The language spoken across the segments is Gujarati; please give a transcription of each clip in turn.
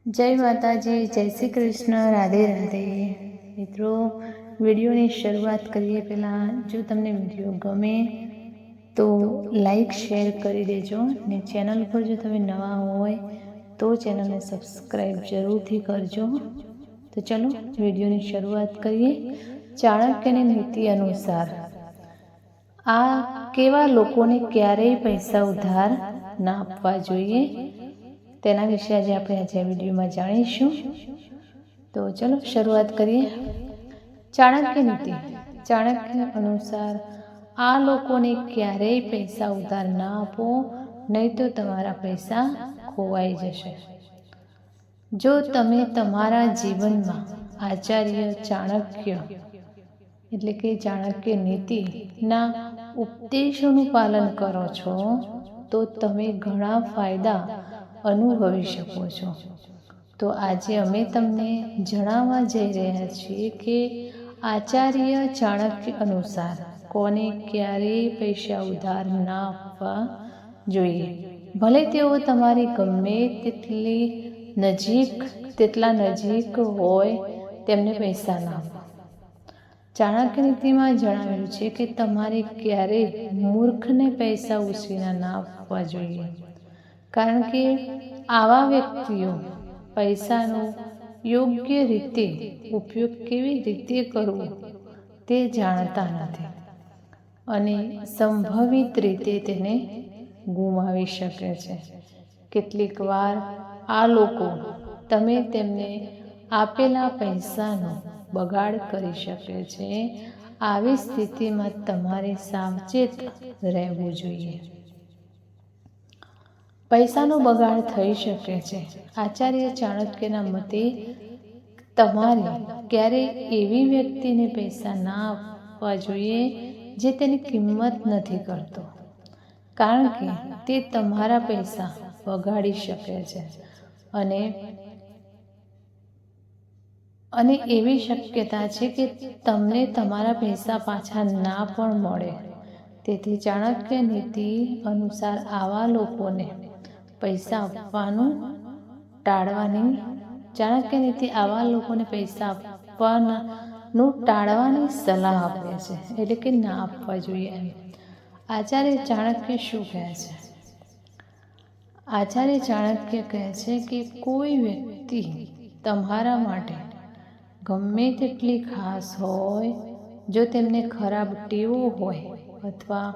જય માતાજી, જય શ્રી કૃષ્ણ, રાધે રાધે. મિત્રો, વિડીયોની શરૂઆત કરીએ પહેલાં જો તમને વિડીયો ગમે તો લાઈક શેર કરી દેજો ને ચેનલ પર જો તમે નવા હોય તો ચેનલને સબસ્ક્રાઈબ જરૂરથી કરજો. તો ચલો વિડીયોની શરૂઆત કરીએ. ચાણક્યની નીતિ અનુસાર આ કેવા લોકોને ક્યારેય પૈસા ઉધાર ના આપવા જોઈએ તેના વિશે આજે આપણે વિડીયોમાં જાણીશું. તો ચલો શરૂઆત કરીએ. ચાણક્ય નીતિ. ચાણક્ય અનુસાર આ લોકોને ક્યારેય પૈસા ઉધાર ના આપો, નહીં તો તમારા પૈસા ખોવાઈ જશે. જો તમે તમારા જીવનમાં આચાર્ય ચાણક્ય એટલે કે ચાણક્ય નીતિના ઉપદેશોનું પાલન કરો છો તો તમે ઘણા ફાયદા અનુભવી શકો છો. તો આજે અમે તમને જણાવવા જઈ રહ્યા છીએ કે આચાર્ય ચાણક્ય અનુસાર કોને ક્યારેય પૈસા ઉધાર ના આપવા જોઈએ, ભલે તેઓ તમારી ગમે તેટલા નજીક હોય તેમને પૈસા ના આપો. ચાણક્ય નીતિમાં જણાવેલું છે કે તમારે ક્યારેય મૂર્ખને પૈસા ઉછીના ના આપવા જોઈએ, કારણ કે આવા વ્યક્તિઓ પૈસાનો યોગ્ય રીતે ઉપયોગ કેવી રીતે કરવો તે જાણતા નથી અને સંભવિત રીતે તેને ગુમાવી શકે છે. કેટલીક વાર આ લોકો તમે તેમને આપેલા પૈસાનો બગાડ કરી શકે છે. આવી સ્થિતિમાં તમારે સાવચેત રહેવું જોઈએ. પૈસાનો બગાડ થઈ શકે છે. આચાર્ય ચાણક્યના મતે તમારે ક્યારેય એવી વ્યક્તિને પૈસા ના આપવા જોઈએ જે તેની કિંમત નથી કરતો, કારણ કે તે તમારા પૈસા બગાડી શકે છે અને એવી શક્યતા છે કે તમને તમારા પૈસા પાછા ના પણ મળે. તેથી ચાણક્ય નીતિ અનુસાર આવા લોકોને પૈસા આપવાનું ટાળવાની સલાહ આપે છે, એટલે કે ના આપવા જોઈએ. આચાર્ય ચાણક્ય શું કહે છે? આચાર્ય ચાણક્ય કહે છે કે કોઈ વ્યક્તિ તમારા માટે ગમે તેટલી ખાસ હોય, જો તેમને ખરાબ ટેવો હોય અથવા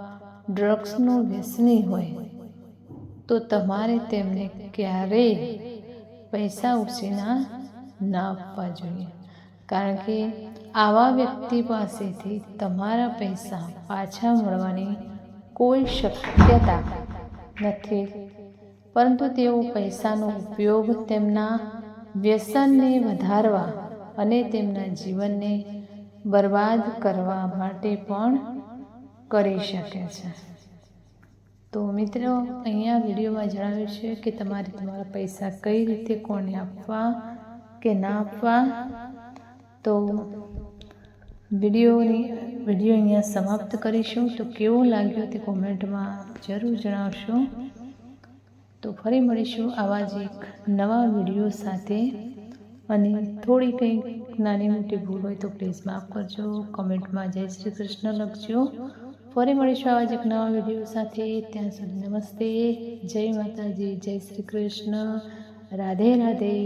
ડ્રગ્સનો વ્યસની હોય તો તમારે તેમને ક્યારેય પૈસા ઉછીના ના આપવા જોઈએ, કારણ કે આવા વ્યક્તિ પાસેથી તમારા પૈસા પાછા મળવાની કોઈ શક્યતા નથી, પરંતુ તેઓ પૈસાનો ઉપયોગ તેમના વ્યસનને વધારવા અને તેમના જીવનને બરબાદ કરવા માટે પણ કરી શકે છે. તો મિત્રો, અહીંયા વિડીયોમાં જણાવ્યું છે કે તમારે તમારા પૈસા કઈ રીતે કોને આપવા કે ના આપવા. તો વિડીયો અહીંયા સમાપ્ત કરીશું. તો કેવો લાગ્યો તે કોમેન્ટમાં જરૂર જણાવશો. તો ફરી મળીશું આવા જ એક નવા વિડીયો સાથે. અને થોડી કંઈક નાની મોટી ભૂલ હોય તો પ્લીઝ માફ કરજો. કમેન્ટમાં જય શ્રી કૃષ્ણ લખજો. ફરી મળીશું આવા જ એક નવા વિડીયો સાથે. ત્યાં સુધી નમસ્તે, જય માતાજી, જય શ્રી કૃષ્ણ, રાધે રાધે.